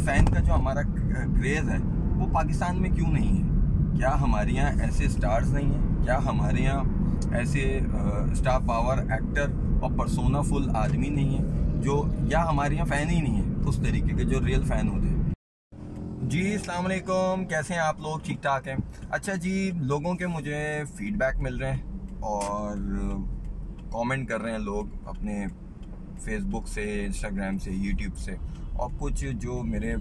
Fan का जो हमारा क्रेज़ है वो पाकिस्तान में क्यों नहीं है? क्या हमारे यहाँ ऐसे स्टार्स नहीं हैं? क्या हमारे यहाँ ऐसे स्टार पावर एक्टर और पर्सोना फुल आदमी नहीं है जो, या हमारे यहाँ फ़ैन ही नहीं है उस तरीके के जो रियल फ़ैन होते हैं? जी अस्सलाम वालेकुम, कैसे हैं आप लोग? ठीक ठाक हैं? अच्छा जी, लोगों के मुझे फ़ीडबैक मिल रहे हैं और कमेंट कर रहे हैं लोग अपने फेसबुक से, इंस्टाग्राम से, यूट्यूब से, और कुछ जो मेरे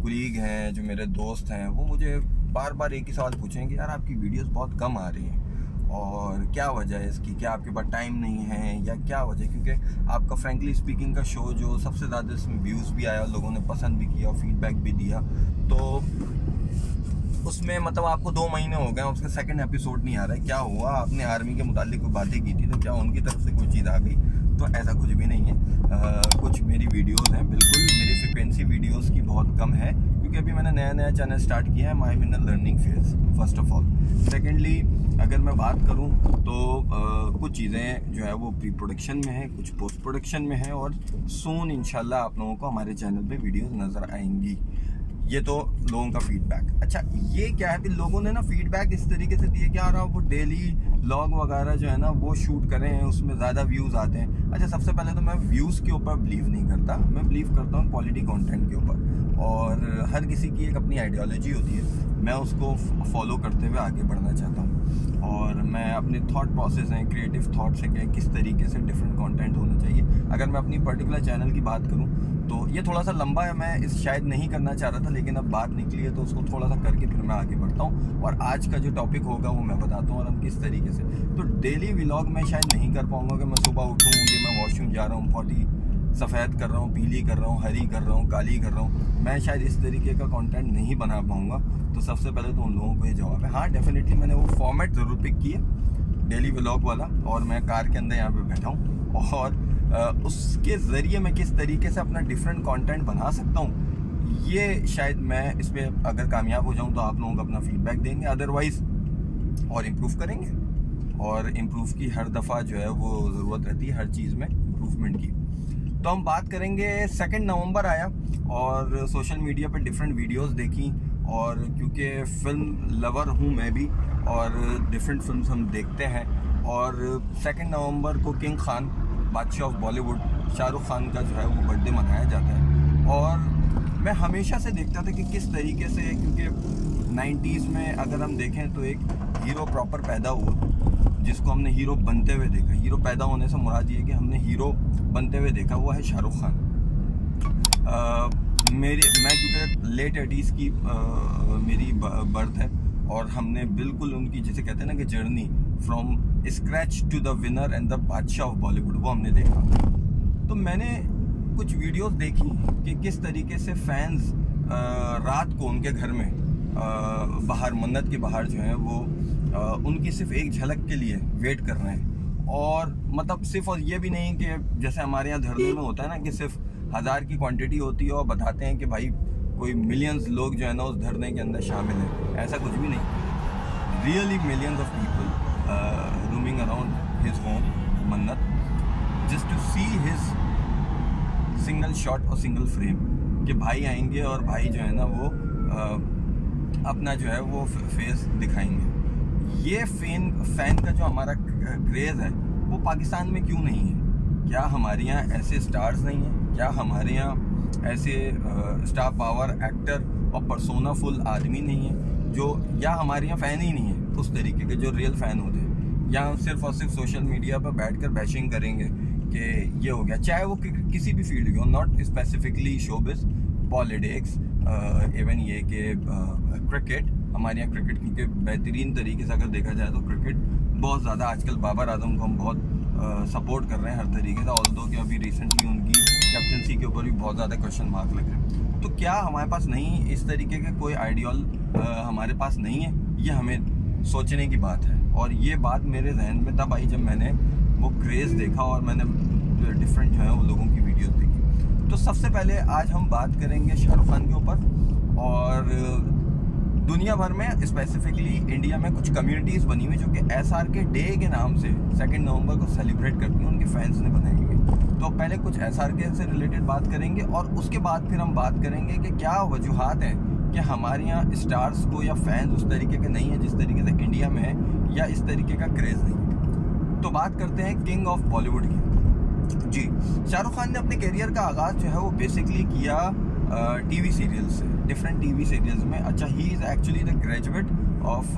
कुलीग हैं, जो मेरे दोस्त हैं, वो मुझे बार बार एक ही सवाल पूछेंगे, यार आपकी वीडियोस बहुत कम आ रही हैं और क्या वजह है इसकी? क्या आपके पास टाइम नहीं है या क्या वजह है? क्योंकि आपका फ्रैंकली स्पीकिंग का शो जो सबसे ज़्यादा इसमें व्यूज़ भी आया, लोगों ने पसंद भी किया और फीडबैक भी दिया, तो उसमें मतलब आपको 2 महीने हो गए, उसका सेकंड एपिसोड नहीं आ रहा है। क्या हुआ? आपने आर्मी के मुतालिक कोई बातें की थी तो क्या उनकी तरफ से कोई चीज़ आ गई? तो ऐसा कुछ भी नहीं है। कुछ मेरी वीडियोस हैं, बिल्कुल मेरी फ्रिक्वेंसी वीडियोस की बहुत कम है क्योंकि अभी मैंने नया चैनल स्टार्ट किया है। My in learning phase first of all. Secondly अगर मैं बात करूं तो कुछ चीज़ें जो है वो प्री प्रोडक्शन में है, कुछ पोस्ट प्रोडक्शन में है और सून इंशाल्लाह आप लोगों को हमारे चैनल पे वीडियोस नज़र आएंगी। ये तो लोगों का फीडबैक। अच्छा, ये क्या है कि लोगों ने ना फीडबैक इस तरीके से दिए कि यार वो डेली व्लॉग वगैरह जो है ना वो शूट करें, उसमें ज़्यादा व्यूज़ आते हैं। अच्छा, सबसे पहले तो मैं व्यूज़ के ऊपर बिलीव नहीं करता, मैं बिलीव करता हूँ क्वालिटी कंटेंट के ऊपर। और हर किसी की एक अपनी आइडियोलॉजी होती है, मैं उसको फॉलो करते हुए आगे बढ़ना चाहता हूँ। और मैं अपने थॉट प्रोसेस हैं, क्रिएटिव थॉट्स है कि किस तरीके से डिफरेंट कंटेंट होना चाहिए। अगर मैं अपनी पर्टिकुलर चैनल की बात करूँ तो ये थोड़ा सा लंबा है, मैं इस शायद नहीं करना चाह रहा था, लेकिन अब बात निकली है तो उसको थोड़ा सा करके फिर मैं आगे बढ़ता हूँ। और आज का जो टॉपिक होगा वो मैं बताता हूँ और हम किस तरीके से। तो डेली व्लॉग मैं शायद नहीं कर पाऊँगा कि मैं सुबह उठूँ कि मैं वॉशरूम जा रहा हूँ, पॉटी सफ़ेद कर रहा हूँ, पीली कर रहा हूँ, हरी कर रहा हूँ, काली कर रहा हूँ, मैं शायद इस तरीके का कंटेंट नहीं बना पाऊँगा। तो सबसे पहले तो उन लोगों को ये जवाब है। हाँ, डेफिनेटली मैंने वो फॉर्मेट ज़रूर पिक किया डेली व्लॉग वाला, और मैं कार के अंदर यहाँ पे बैठा हूँ और उसके ज़रिए मैं किस तरीके से अपना डिफरेंट कंटेंट बना सकता हूँ, ये शायद मैं इसमें अगर कामयाब हो जाऊँ तो आप लोगों को अपना फीडबैक देंगे, अदरवाइज़ और इम्प्रूव करेंगे। और इम्प्रूव की हर दफ़ा जो है वो ज़रूरत रहती है हर चीज़ में इम्प्रूवमेंट की। तो हम बात करेंगे, 2 नवंबर आया और सोशल मीडिया पर डिफरेंट वीडियोस देखी, और क्योंकि फ़िल्म लवर हूँ मैं भी और डिफरेंट फिल्म्स हम देखते हैं, और 2 नवंबर को किंग खान, बादशाह ऑफ बॉलीवुड, शाहरुख खान का जो है वो बर्थडे मनाया जाता है। और मैं हमेशा से देखता था कि किस तरीके से, क्योंकि 90s में अगर हम देखें तो एक हीरो प्रॉपर पैदा हुआ जिसको हमने हीरो बनते हुए देखा। हीरो पैदा होने से मुराद ये है कि हमने हीरो बनते हुए देखा, वो है शाहरुख खान। मैं क्योंकि लेट 80s की मेरी बर्थ है और हमने बिल्कुल उनकी, जैसे कहते हैं ना कि journey from scratch to the winner and the Badshah of Bollywood, वो हमने देखा। तो मैंने कुछ वीडियोस देखी कि किस तरीके से फैंस रात को उनके घर में बाहर, मन्नत के बाहर जो है वो उनकी सिर्फ एक झलक के लिए वेट कर रहे हैं। और मतलब सिर्फ, और ये भी नहीं कि जैसे हमारे यहाँ धरने में होता है ना कि सिर्फ 1000 की क्वांटिटी होती है और बताते हैं कि भाई कोई मिलियंस लोग जो है ना उस धरने के अंदर शामिल हैं, ऐसा कुछ भी नहीं। Really millions of people roaming around his home मन्नत, just to see his single shot और single frame, कि भाई आएंगे और भाई जो है ना वो अपना जो है वो फेस दिखाएंगे। ये फैन का जो हमारा क्रेज़ है वो पाकिस्तान में क्यों नहीं है? क्या हमारे यहाँ ऐसे स्टार्स नहीं हैं? क्या हमारे यहाँ ऐसे स्टार पावर एक्टर और पर्सोना फुल आदमी नहीं है जो, या हमारे यहाँ फ़ैन ही नहीं है उस तरीके के जो रियल फ़ैन होते हैं? या सिर्फ और सिर्फ सोशल मीडिया पर बैठकर बैशिंग करेंगे कि ये हो गया, चाहे वो किसी भी फील्ड की हो, not specifically showbiz, politics, even ये कि क्रिकेट। हमारे यहाँ क्रिकेट क्योंकि बेहतरीन तरीके से अगर देखा जाए तो क्रिकेट बहुत ज़्यादा आजकल, बाबर आजम को हम बहुत सपोर्ट कर रहे हैं हर तरीके से, ऑल्दो कि अभी रिसेंटली उनकी कैप्टनसी के ऊपर भी बहुत ज़्यादा क्वेश्चन मार्क लग रहे हैं। तो क्या हमारे पास नहीं इस तरीके के कोई आइडियल हमारे पास नहीं है? ये हमें सोचने की बात है। और ये बात मेरे जहन में तब आई जब मैंने वो क्रेज़ देखा और मैंने डिफरेंट जो है वो लोगों की वीडियोस देखी। तो सबसे पहले आज हम बात करेंगे शाहरुख खान के ऊपर। और दुनिया भर में, स्पेसिफिकली इंडिया में कुछ कम्युनिटीज़ बनी हुई जो कि SRK डे के नाम से 2 नवंबर को सेलिब्रेट करती हैं, उनके फैंस ने बनाई हुई। तो पहले कुछ SRK से रिलेटेड बात करेंगे और उसके बाद फिर हम बात करेंगे कि क्या वजूहात हैं कि हमारे यहाँ स्टार्स को या फैंस उस तरीके के नहीं है जिस तरीके से इंडिया में है, या इस तरीके का क्रेज़ नहीं है। तो बात करते हैं किंग ऑफ बॉलीवुड की। जी, शाहरुख खान ने अपने करियर का आगाज़ जो है वो बेसिकली किया टीवी सीरियल से, डिफरेंट टीवी सीरियल्स में। अच्छा, he is actually the graduate of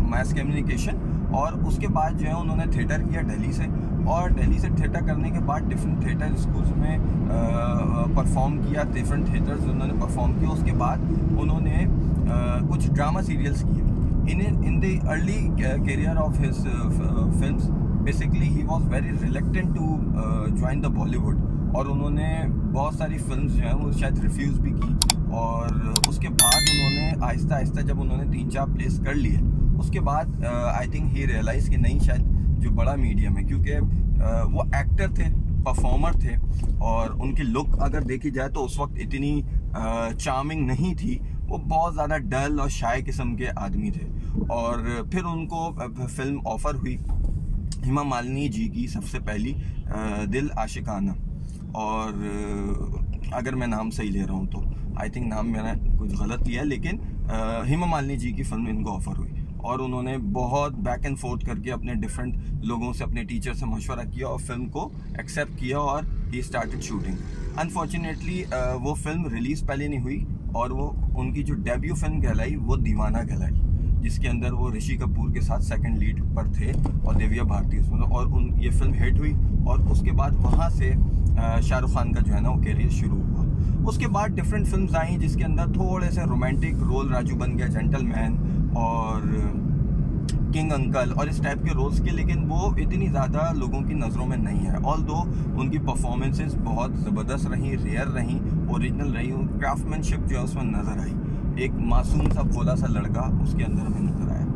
mass communication, और उसके बाद जो है उन्होंने थिएटर किया दिल्ली से, और दिल्ली से थिएटर करने के बाद डिफरेंट थिएटर स्कूल्स में परफॉर्म किया, डिफरेंट थिएटर्स उन्होंने परफॉर्म किया। उसके बाद उन्होंने कुछ ड्रामा सीरियल्स किए। In the early career of his films basically he was very reluctant to join the Bollywood, और उन्होंने बहुत सारी फिल्म्स जो हैं वो शायद रिफ्यूज़ भी की। और उसके बाद उन्होंने आहिस्ता आहिस्ता जब उन्होंने 3-4 प्लेस कर लिए, उसके बाद आई थिंक ही रियलाइज़ कि नहीं, शायद जो बड़ा मीडियम है, क्योंकि वो एक्टर थे, परफॉर्मर थे, और उनकी लुक अगर देखी जाए तो उस वक्त इतनी चार्मिंग नहीं थी। वो बहुत ज़्यादा डल और शाय किस्म के आदमी थे। और फिर उनको फिल्म ऑफ़र हुई हेमा मालिनी जी की, सबसे पहली दिल आशिकाना, और अगर मैं नाम सही ले रहा हूँ तो आई थिंक नाम मैंने कुछ गलत लिया है, लेकिन हेमा मालिनी जी की फिल्म इनको ऑफ़र हुई, और उन्होंने बहुत बैक एंड फोर्थ करके अपने डिफरेंट लोगों से, अपने टीचर से मशवरा किया और फिल्म को एक्सेप्ट किया, और ही स्टार्टेड शूटिंग। अनफॉर्चुनेटली वो फिल्म रिलीज़ पहले नहीं हुई, और वो उनकी जो डेब्यू फिल्म कहलाई वो दीवाना कहलाई, जिसके अंदर वो ऋषि कपूर के साथ सेकंड लीड पर थे और दिव्या भारती उसमें, और ये फिल्म हिट हुई। और उसके बाद वहाँ से शाहरुख खान का जो है ना वो करियर शुरू हुआ। उसके बाद डिफरेंट फिल्म्स आई जिसके अंदर थोड़े से रोमांटिक रोल, राजू बन गया, जेंटलमैन और किंग अंकल और इस टाइप के रोल्स के, लेकिन वो इतनी ज़्यादा लोगों की नज़रों में नहीं है। ऑल्दो उनकी परफॉर्मेंसेस बहुत ज़बरदस्त रहीं, रेयर रहीं, ओरिजिनल रही, क्राफ्टमैनशिप जो है उसमें नज़र आई। एक मासूम सा भोला सा लड़का उसके अंदर हमें नज़र आया।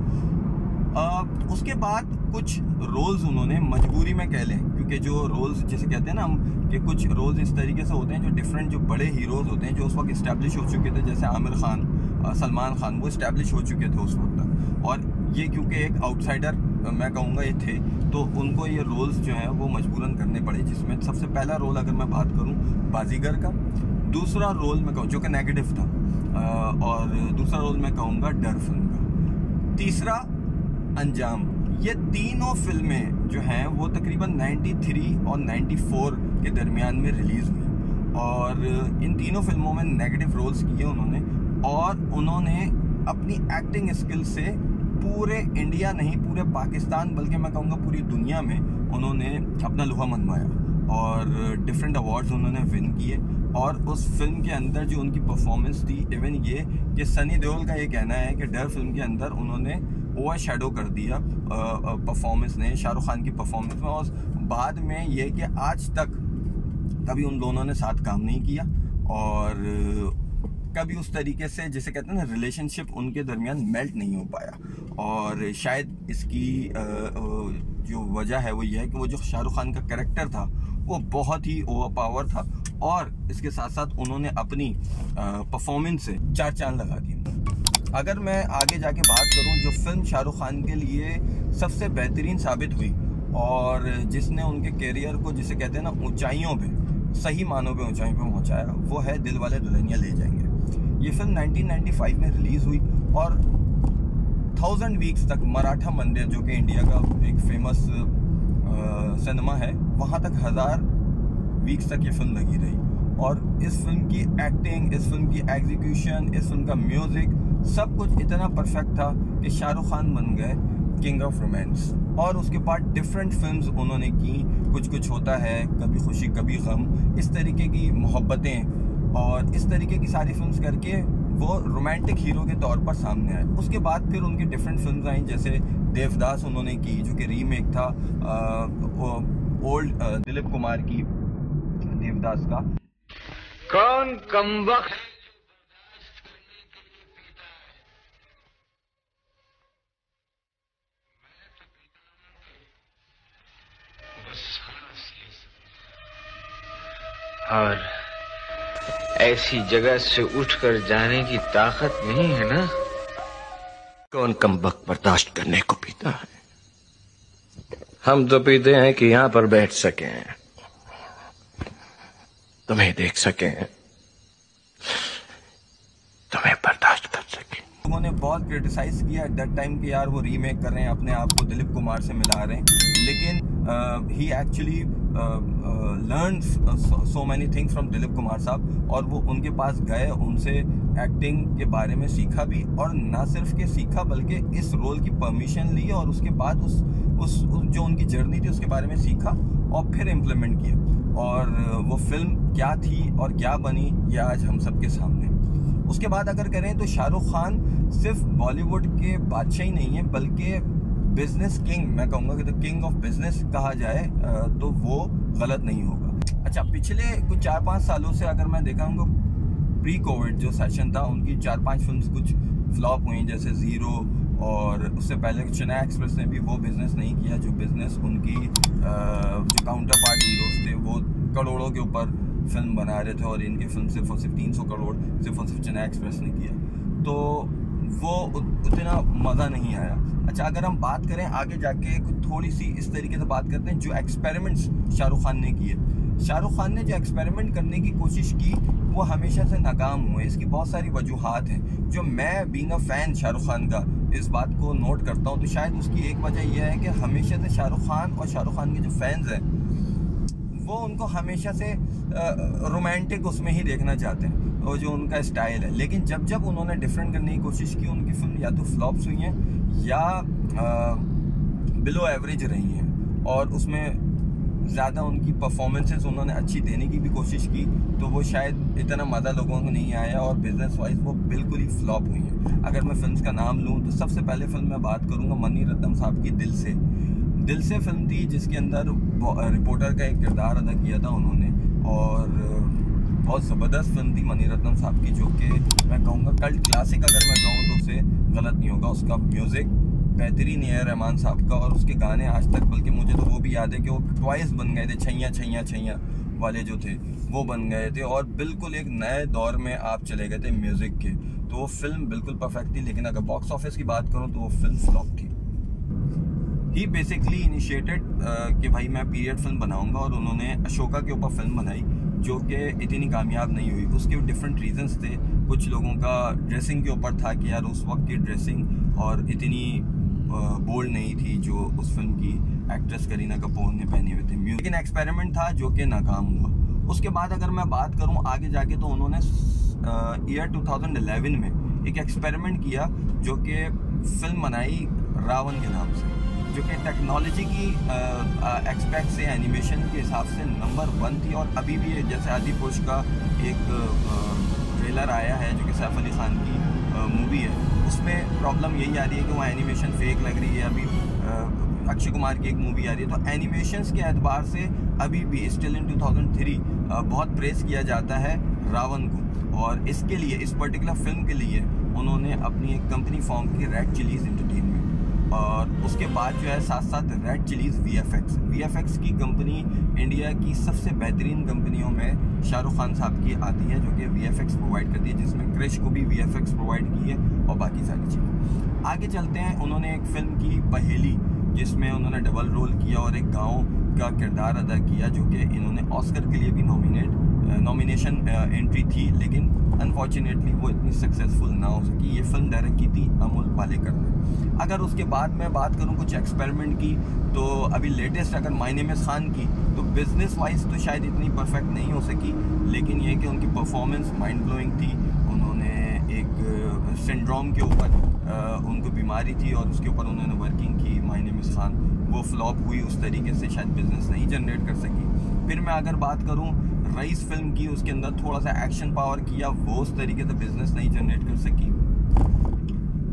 उसके बाद कुछ रोल्स उन्होंने मजबूरी में कह लें, क्योंकि जो रोल्स जैसे कहते हैं ना हम कि कुछ रोल्स इस तरीके से होते हैं जो डिफरेंट, जो बड़े हीरोज़ होते हैं जो उस वक्त इस्टेब्लिश हो चुके थे, जैसे आमिर खान, सलमान खान, वो इस्टेब्लिश हो चुके थे उस वक्त तक, और ये क्योंकि एक आउटसाइडर मैं कहूँगा ये थे, तो उनको ये रोल्स जो हैं वो मजबूरन करने पड़े। जिसमें सबसे पहला रोल अगर मैं बात करूँ बाजीगर का, दूसरा रोल मैं कहूँ जो कि नेगेटिव था, और दूसरा रोल मैं कहूँगा डर फिल्म का, तीसरा अंजाम। ये तीनों फिल्में जो हैं वो तकरीबन 93 और 94 के दरमियान में रिलीज़ हुई, और इन तीनों फिल्मों में नेगेटिव रोल्स किए उन्होंने, और उन्होंने अपनी एक्टिंग स्किल से पूरे इंडिया नहीं, पूरे पाकिस्तान, बल्कि मैं कहूँगा पूरी दुनिया में उन्होंने अपना लोहा मनवाया, और डिफरेंट अवार्ड्स उन्होंने विन किए। और उस फिल्म के अंदर जो उनकी परफॉर्मेंस थी, इवन ये कि सनी देओल का ये कहना है कि डर फिल्म के अंदर उन्होंने ओवर शैडो कर दिया परफॉर्मेंस ने, शाहरुख खान की परफॉर्मेंस में, और बाद में ये कि आज तक कभी उन दोनों ने साथ काम नहीं किया, और कभी उस तरीके से जिसे कहते हैं ना रिलेशनशिप उनके दरमियान मेल्ट नहीं हो पाया। और शायद इसकी जो वजह है वो ये है कि वो जो शाहरुख खान का कैरेक्टर था वो बहुत ही ओवर पावर था, और इसके साथ साथ उन्होंने अपनी परफॉर्मेंस से 4 चांद लगा दिए। अगर मैं आगे जाके बात करूं, जो फिल्म शाहरुख खान के लिए सबसे बेहतरीन साबित हुई और जिसने उनके करियर को जिसे कहते हैं ना ऊंचाइयों पे, सही मानों पे ऊंचाइयों पे पहुंचाया, वो है दिलवाले दुल्हनिया ले जाएंगे। ये फिल्म 1995 में रिलीज़ हुई, और 1000 वीक्स तक मराठा मंदिर, जो कि इंडिया का एक फेमस सिनेमा है, वहाँ तक 1000 वीक्स तक ये फिल्म लगी रही। और इस फिल्म की एक्टिंग, इस फिल्म की एग्जीक्यूशन, इस फिल्म का म्यूज़िक, सब कुछ इतना परफेक्ट था कि शाहरुख खान बन गए किंग ऑफ रोमांस। और उसके बाद डिफरेंट फिल्म्स उन्होंने की, कुछ कुछ होता है, कभी खुशी कभी गम, इस तरीके की मोहब्बतें, और इस तरीके की सारी फिल्म्स करके वो रोमांटिक हीरो के तौर पर सामने आए। उसके बाद फिर उनकी डिफरेंट फिल्म्स आई, जैसे देवदास उन्होंने की, जो कि रीमेक था ओल्ड दिलीप कुमार की देवदास का। कौन कमबख्त और ऐसी जगह से उठकर जाने की ताकत नहीं है ना। कौन कमबख्त बर्दाश्त करने को पीता है? हम तो पीते हैं कि यहाँ पर बैठ सकें। तुम्हें देख सके, तुम्हें बर्दाश्त कर सके। लोगों ने बहुत क्रिटिसाइज किया एट दैट टाइम कि यार वो रीमेक कर रहे हैं, अपने आप को दिलीप कुमार से मिला रहे हैं, लेकिन he actually learn so many things from Dilip Kumar sahab, और वो उनके पास गए, उनसे एक्टिंग के बारे में सीखा भी, और ना सिर्फ के सीखा बल्कि इस रोल की परमिशन ली, और उसके बाद उस जो उनकी जर्नी थी उसके बारे में सीखा और फिर इम्प्लीमेंट किया, और वो फिल्म क्या थी और क्या बनी ये आज हम सबके सामने। उसके बाद अगर करें तो शाहरुख खान सिर्फ बॉलीवुड के बादशाह ही नहीं है, बल्कि बिजनेस किंग, मैं कहूँगा कि द किंग ऑफ बिजनेस कहा जाए तो वो गलत नहीं होगा। अच्छा, पिछले कुछ 4-5 सालों से अगर मैं देखा उनको प्री कोविड जो सेशन था, उनकी 4-5 फिल्म्स कुछ फ्लॉप हुई, जैसे ज़ीरो, और उससे पहले चेन्नई एक्सप्रेस ने भी वो बिज़नेस नहीं किया जो बिज़नेस उनकी जो काउंटर पार्ट हीरोज़ थे वो करोड़ों के ऊपर फिल्म बना रहे थे, और इनकी फिल्म सिर्फ और सिर्फ 300 करोड़ सिर्फ और सिर्फ चेन्नई एक्सप्रेस ने किया, तो वो उतना मज़ा नहीं आया। अच्छा, अगर हम बात करें आगे जाके कुछ थोड़ी सी इस तरीके से बात करते हैं, जो एक्सपेरिमेंट्स शाहरुख खान ने किए, शाहरुख खान ने जो एक्सपेरिमेंट करने की कोशिश की वो हमेशा से नाकाम हुए। इसकी बहुत सारी वजूहात हैं, जो मैं being a fan Shahrukh Khan का इस बात को नोट करता हूँ, तो शायद उसकी एक वजह यह है कि हमेशा से शाहरुख खान और शाहरुख खान के जो फैंस हैं वो उनको हमेशा से रोमांटिक उसमें ही देखना चाहते हैं, और जो उनका स्टाइल है, लेकिन जब जब उन्होंने डिफरेंट करने की कोशिश की, उनकी फिल्म या तो फ्लॉप्स हुई हैं या बिलो एवरेज रही हैं, और उसमें ज़्यादा उनकी परफॉर्मेंसेस उन्होंने अच्छी देने की भी कोशिश की, तो वो शायद इतना मज़ा लोगों को नहीं आया, और बिजनेस वाइज वो बिल्कुल ही फ्लॉप हुई हैं। अगर मैं फिल्म का नाम लूँ तो सबसे पहले फिल्म मैं बात करूँगा मनी रत्नम साहब की दिल से फिल्म थी, जिसके अंदर रिपोर्टर का एक किरदार अदा किया था उन्होंने, और बहुत ज़बरदस्त फिल्म थी मनी रत्नम साहब की, जो कि मैं कहूँगा कल्ट क्लासिक अगर मैं कहूँ तो उसे गलत नहीं होगा। उसका म्यूज़िक बेहतरीन है रहमान साहब का, और उसके गाने आज तक, बल्कि मुझे तो वो भी याद है कि वो ट्वाइस बन गए थे, छैया छैया छैया वाले जो थे वो बन गए थे, और बिल्कुल एक नए दौर में आप चले गए थे म्यूज़िक के, तो वो फिल्म बिल्कुल परफेक्ट थी। लेकिन अगर बॉक्स ऑफिस की बात करूँ तो वो फिल्म फ्लॉप थी। ही बेसिकली इनिशिएटेड कि भाई मैं पीरियड फिल्म बनाऊंगा, और उन्होंने अशोका के ऊपर फिल्म बनाई जो कि इतनी कामयाब नहीं हुई। उसके डिफरेंट रीजंस थे, कुछ लोगों का ड्रेसिंग के ऊपर था कि यार उस वक्त की ड्रेसिंग और इतनी बोल्ड नहीं थी जो उस फिल्म की एक्ट्रेस करीना कपूर ने पहने हुए थे, लेकिन एक्सपेरिमेंट था जो कि नाकाम हुआ। उसके बाद अगर मैं बात करूं आगे जाके, तो उन्होंने ईयर 2011 में एक एक्सपेरिमेंट किया जो कि फिल्म बनाई रावण के नाम से, जो कि टेक्नोलॉजी की एक्सपेक्ट से एनिमेशन के हिसाब से नंबर 1 थी, और अभी भी जैसे आदि पुरुष का एक ट्रेलर आया है जो कि सैफ अली खान की मूवी है, उसमें प्रॉब्लम यही आ रही है कि वो एनिमेशन फेक लग रही है। अभी अक्षय कुमार की एक मूवी आ रही है, तो एनिमेशंस के एतबार से अभी भी स्टिल इन 2003 बहुत प्रेस किया जाता है रावण को, और इसके लिए, इस पर्टिकुलर फिल्म के लिए उन्होंने अपनी एक कंपनी फॉर्म की, रेड चिलीज़ एंटरटेनमेंट, और उसके बाद जो है साथ साथ रेड चिलीज़ वीएफएक्स की कंपनी इंडिया की सबसे बेहतरीन कंपनियों में शाहरुख खान साहब की आती है, जो कि वीएफएक्स प्रोवाइड करती है, जिसमें क्रिश को भी वीएफएक्स प्रोवाइड की है, और बाकी सारी चीज़ें। आगे चलते हैं, उन्होंने एक फ़िल्म की पहेली, जिसमें उन्होंने डबल रोल किया और एक गाँव का किरदार अदा किया, जो कि इन्होंने ऑस्कर के लिए भी नॉमिनेशन एंट्री थी, लेकिन अनफॉर्चुनेटली वो इतनी सक्सेसफुल ना हो सकी। ये फिल्म डायरेक्ट की थी अमोल पालेकर ने। अगर उसके बाद मैं बात करूं कुछ एक्सपेरिमेंट की, तो अभी लेटेस्ट अगर माय नेम इज़ खान की, तो बिजनेस वाइज तो शायद इतनी परफेक्ट नहीं हो सकी, लेकिन ये कि उनकी परफॉर्मेंस माइंड ब्लोइंग थी। उन्होंने एक सिंड्रोम के ऊपर उनको बीमारी थी, और उसके ऊपर उन्होंने वर्किंग की माय नेम इज़ खान, वो फ्लॉप हुई, उस तरीके से शायद बिजनेस नहीं जनरेट कर सकी। फिर मैं अगर बात करूं रईस फिल्म की, उसके अंदर थोड़ा सा एक्शन पावर किया, वो उस तरीके से बिजनेस नहीं जनरेट कर सकी।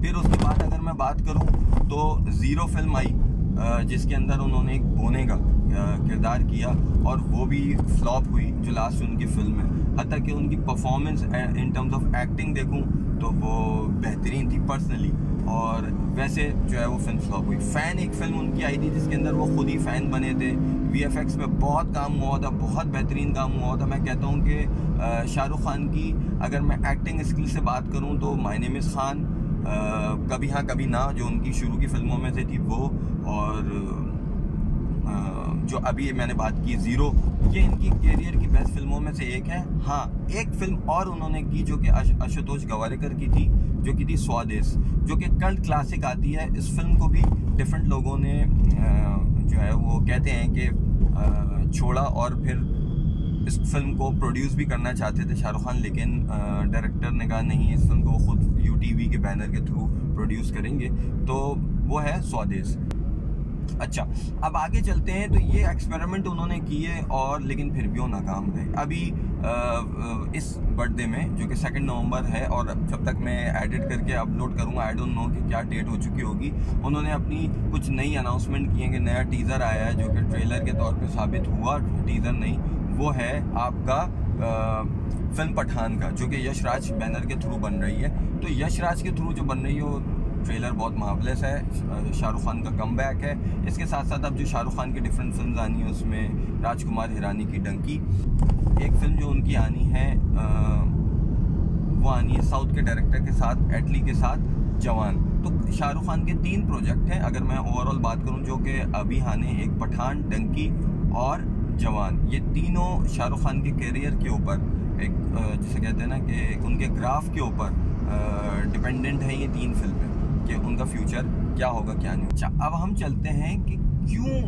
फिर उसके बाद अगर मैं बात करूं तो ज़ीरो फिल्म आई, जिसके अंदर उन्होंने एक बोने का किरदार किया, और वो भी फ्लॉप हुई, जो लास्ट उनकी फिल्म है। हत्ता कि उनकी performance in terms of acting देखूं तो वो बेहतरीन थी पर्सनली, और वैसे जो है वो फिल्म फ्लॉप हुई। फ़ैन एक फ़िल्म उनकी आई थी, जिसके अंदर वो खुद ही फ़ैन बने थे, वीएफएक्स में बहुत काम हुआ था, बहुत बेहतरीन काम हुआ था। मैं कहता हूँ कि शाहरुख खान की अगर मैं एक्टिंग स्किल से बात करूँ तो माय नेम इज़ खान, कभी हाँ कभी ना, जो उनकी शुरू की फिल्मों में से थी वो, और जो अभी मैंने बात की ज़ीरो, ये इनकी करियर की बेस्ट फिल्मों में से एक है। हाँ, एक फिल्म और उन्होंने की जो कि आशुतोष गवारिकर की थी, जो कि थी स्वदेश, जो कि कल्ट क्लासिक आती है। इस फिल्म को भी डिफरेंट लोगों ने जो है वो कहते हैं कि छोड़ा, और फिर इस फिल्म को प्रोड्यूस भी करना चाहते थे शाहरुख खान, लेकिन डायरेक्टर ने कहा नहीं, इस फिल्म को खुद UTV के बैनर के थ्रू प्रोड्यूस करेंगे, तो वो है स्वदेश। अच्छा, अब आगे चलते हैं। तो ये एक्सपेरिमेंट उन्होंने किए और लेकिन फिर भी वो नाकाम रहे। अभी इस बर्थडे में जो कि 2 नवंबर है, और जब तक मैं एडिट करके अपलोड करूँगा, आई डोंट नो कि क्या डेट हो चुकी होगी, उन्होंने अपनी कुछ नई अनाउंसमेंट की है कि नया टीज़र आया है, जो कि ट्रेलर के तौर पे साबित हुआ, टीज़र नहीं, वो है आपका फिल्म पठान का, जो कि यश राज बैनर के थ्रू बन रही है। तो यश राज के थ्रू जो बन रही है वो ट्रेलर बहुत मार्वलेस है, शाहरुख खान का कमबैक है। इसके साथ साथ अब जो शाहरुख खान की डिफरेंट फिल्म आनी है, उसमें राजकुमार हिरानी की डंकी, एक फिल्म जो उनकी आनी है वो आनी है साउथ के डायरेक्टर के साथ, एटली के साथ, जवान। तो शाहरुख खान के 3 प्रोजेक्ट हैं अगर मैं ओवरऑल बात करूं, जो कि अभी आने, एक पठान, डंकी और जवान। ये तीनों शाहरुख खान के करियर के ऊपर एक जिसे कहते हैं ना कि उनके ग्राफ के ऊपर डिपेंडेंट है ये 3 फिल्में, कि उनका फ्यूचर क्या होगा क्या नहीं। अच्छा, अब हम चलते हैं कि क्यों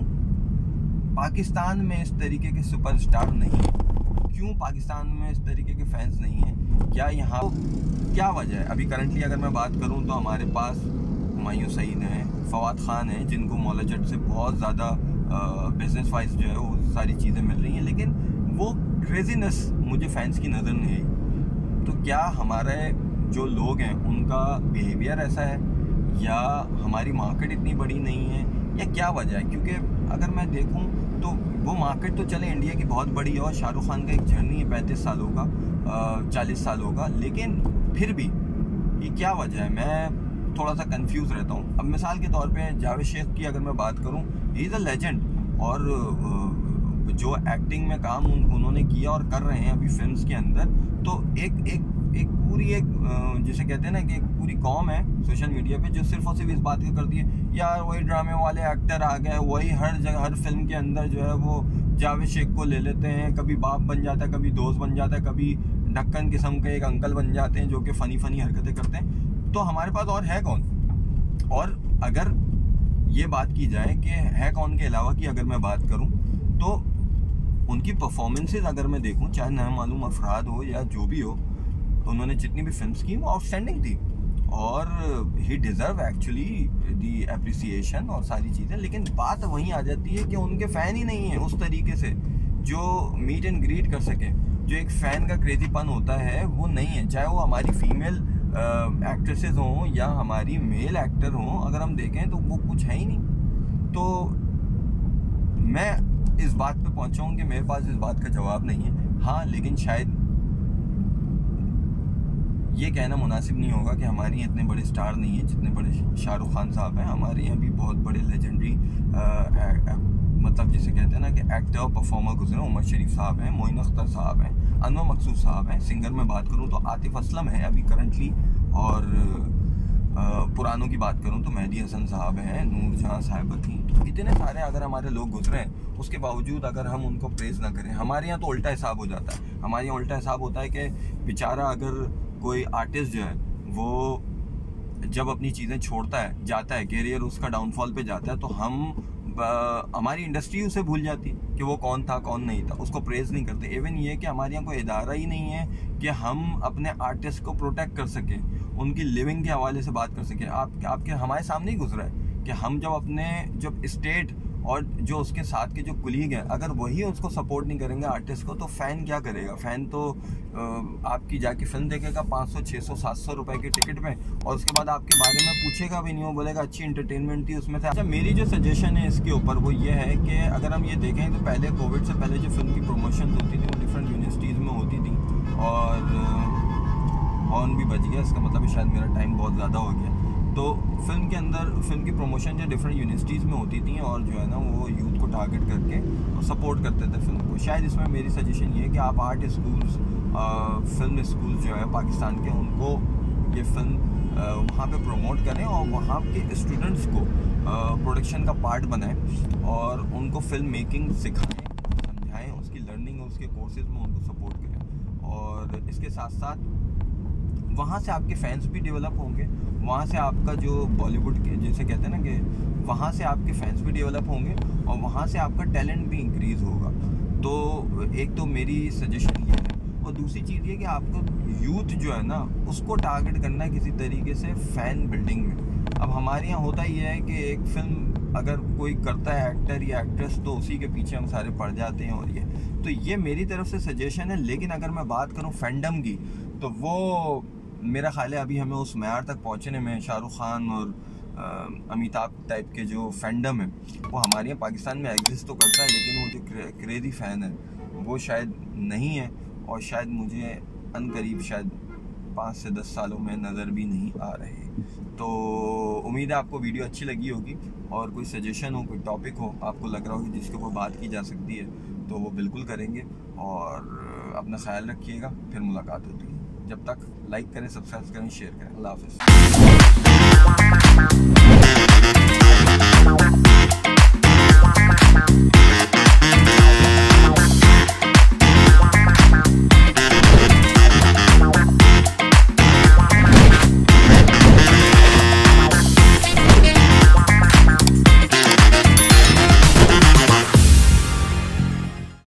पाकिस्तान में इस तरीके के सुपरस्टार नहीं है, क्यों पाकिस्तान में इस तरीके के फैंस नहीं हैं, क्या यहाँ क्या वजह है। अभी करंटली अगर मैं बात करूँ तो हमारे पास हुमायूं सईद हैं, फवाद खान हैं, जिनको मौला जट से बहुत ज़्यादा बिजनेस वाइज जो है वो सारी चीज़ें मिल रही हैं, लेकिन वो क्रेजीनेस मुझे फैंस की नज़र नहीं आई। तो क्या हमारे जो लोग हैं उनका बिहेवियर ऐसा है, या हमारी मार्केट इतनी बड़ी नहीं है, या क्या वजह है। क्योंकि अगर मैं देखूं तो वो मार्केट तो चले इंडिया की बहुत बड़ी है, और शाहरुख खान का एक जर्नी है 35 सालों का, 40 सालों का, लेकिन फिर भी ये क्या वजह है, मैं थोड़ा सा कंफ्यूज रहता हूँ। अब मिसाल के तौर पे जावेद शेख की अगर मैं बात करूँ, ही इज़ अ लेजेंड, और जो एक्टिंग में काम उन्होंने किया और कर रहे हैं अभी फिल्म्स के अंदर, तो एक पूरी जिसे कहते हैं ना कि एक पूरी कौम है सोशल मीडिया पे जो सिर्फ और सिर्फ इस बात की करती है, यार वही ड्रामे वाले एक्टर आ गए, वही हर जगह हर फिल्म के अंदर जो है वो जावेद शेख को ले लेते हैं, कभी बाप बन जाता है, कभी दोस्त बन जाता है, कभी ढक्कन किस्म के एक अंकल बन जाते हैं जो कि फ़नी हरकतें करते हैं। तो हमारे पास और है कौन। और अगर ये बात की जाए कि है कौन के अलावा की अगर मैं बात करूँ, तो उनकी परफॉर्मेंसेज अगर मैं देखूँ, चाहे नामालूम अफराद हो या जो भी हो, उन्होंने जितनी भी फिल्म्स की वो आउटस्टैंडिंग थी, और ही डिज़र्व एक्चुअली दी अप्रिसिएशन और सारी चीज़ें। लेकिन बात वहीं आ जाती है कि उनके फ़ैन ही नहीं है उस तरीके से जो मीट एंड ग्रीट कर सके, जो एक फ़ैन का क्रेजीपन होता है वो नहीं है, चाहे वो हमारी फीमेल एक्ट्रेसेस हों या हमारी मेल एक्टर हों। अगर हम देखें तो वो कुछ है ही नहीं। तो मैं इस बात पे पहुंचा हूं कि मेरे पास इस बात का जवाब नहीं है। हाँ, लेकिन शायद ये कहना मुनासिब नहीं होगा कि हमारे यहाँ इतने बड़े स्टार नहीं हैं जितने बड़े शाहरुख खान साहब हैं। हमारे यहाँ भी बहुत बड़े लेजेंडरी मतलब जिसे कहते हैं ना कि एक्टर परफॉर्मर गुजरे, उमर शरीफ साहब हैं, मोइन अख्तर साहब हैं, अनवर मकसूद साहब हैं। सिंगर में बात करूँ तो आतिफ असलम है अभी करंटली, और पुरानों की बात करूँ तो मेहदी हसन साहब हैं, नूर जहाँ साहिबा थी। तो इतने सारे अगर हमारे लोग गुजरे हैं, उसके बावजूद अगर हम उनको प्रेज़ ना करें, हमारे यहाँ तो उल्टा हिसाब हो जाता है। हमारे यहाँ उल्टा हिसाब होता है कि बेचारा अगर कोई आर्टिस्ट जो है वो जब अपनी चीज़ें छोड़ता है, जाता है, कैरियर उसका डाउनफॉल पे जाता है, तो हमारी इंडस्ट्री उसे भूल जाती है कि वो कौन था कौन नहीं था, उसको प्रेज़ नहीं करते। इवन ये कि हमारे यहाँ कोई इदारा ही नहीं है कि हम अपने आर्टिस्ट को प्रोटेक्ट कर सकें, उनकी लिविंग के हवाले से बात कर सकें। आपके हमारे सामने ही गुजरा है कि हम जब स्टेट और जो उसके साथ के जो कुलीग हैं, अगर वही उसको सपोर्ट नहीं करेंगे आर्टिस्ट को, तो फ़ैन क्या करेगा। फ़ैन तो आपकी जाके फिल्म देखेगा 500, 600, 700 रुपए के टिकट में, और उसके बाद आपके बारे में पूछेगा भी नहीं, वो बोलेगा अच्छी इंटरटेनमेंट थी उसमें से। अच्छा, मेरी जो सजेशन है इसके ऊपर वो ये है कि अगर हम ये देखें तो पहले कोविड से पहले जो फिल्म की प्रमोशन होती थी वो डिफरेंट यूनिवर्सिटीज़ में होती थी, और हॉर्न भी बच गया, इसका मतलब शायद मेरा टाइम बहुत ज़्यादा हो गया। तो फिल्म के अंदर फिल्म की प्रमोशन जो डिफरेंट यूनिवर्सिटीज़ में होती थी, और जो है ना वो यूथ को टारगेट करके और सपोर्ट करते थे फिल्म को। शायद इसमें मेरी सजेशन ये है कि आप आर्ट स्कूल्स, फिल्म स्कूल्स जो है पाकिस्तान के, उनको ये फिल्म वहाँ पे प्रमोट करें और वहाँ के स्टूडेंट्स को प्रोडक्शन का पार्ट बनाएं और उनको फिल्म मेकिंग सिखाएं, समझाएं, उसकी लर्निंग और उसके कोर्सेज में उनको सपोर्ट करें। और इसके साथ साथ वहाँ से आपके फैंस भी डेवलप होंगे, वहाँ से आपका जो बॉलीवुड के जैसे कहते हैं ना कि वहाँ से आपके फैंस भी डेवलप होंगे और वहाँ से आपका टैलेंट भी इंक्रीज़ होगा। तो एक तो मेरी सजेशन ये है, और दूसरी चीज़ ये कि आपको यूथ जो है ना उसको टारगेट करना है किसी तरीके से फ़ैन बिल्डिंग में। अब हमारे यहाँ होता ही है कि एक फिल्म अगर कोई करता है एक्टर या एक्ट्रेस तो उसी के पीछे हम सारे पड़ जाते हैं, और ये मेरी तरफ से सजेशन है। लेकिन अगर मैं बात करूँ फैंडम की तो वो मेरा ख्याल है अभी हमें उस मैयार तक पहुँचने में शाहरुख खान और अमिताभ टाइप के जो फैंडम है वो हमारे यहाँ पाकिस्तान में एग्जिस्ट तो करता है, लेकिन वो जो क्रेज़ी फ़ैन है वो शायद नहीं है, और शायद मुझे अनकरीब शायद 5 से 10 सालों में नज़र भी नहीं आ रहे। तो उम्मीद है आपको वीडियो अच्छी लगी होगी, और कोई सजेशन हो, कोई टॉपिक हो आपको लग रहा हो कि जिसके ऊपर बात की जा सकती है तो वो बिल्कुल करेंगे। और अपना ख्याल रखिएगा, फिर मुलाकात होती है। जब तक लाइक करें, सब्सक्राइब करें, शेयर करें। अल्लाह हाफ़िज़।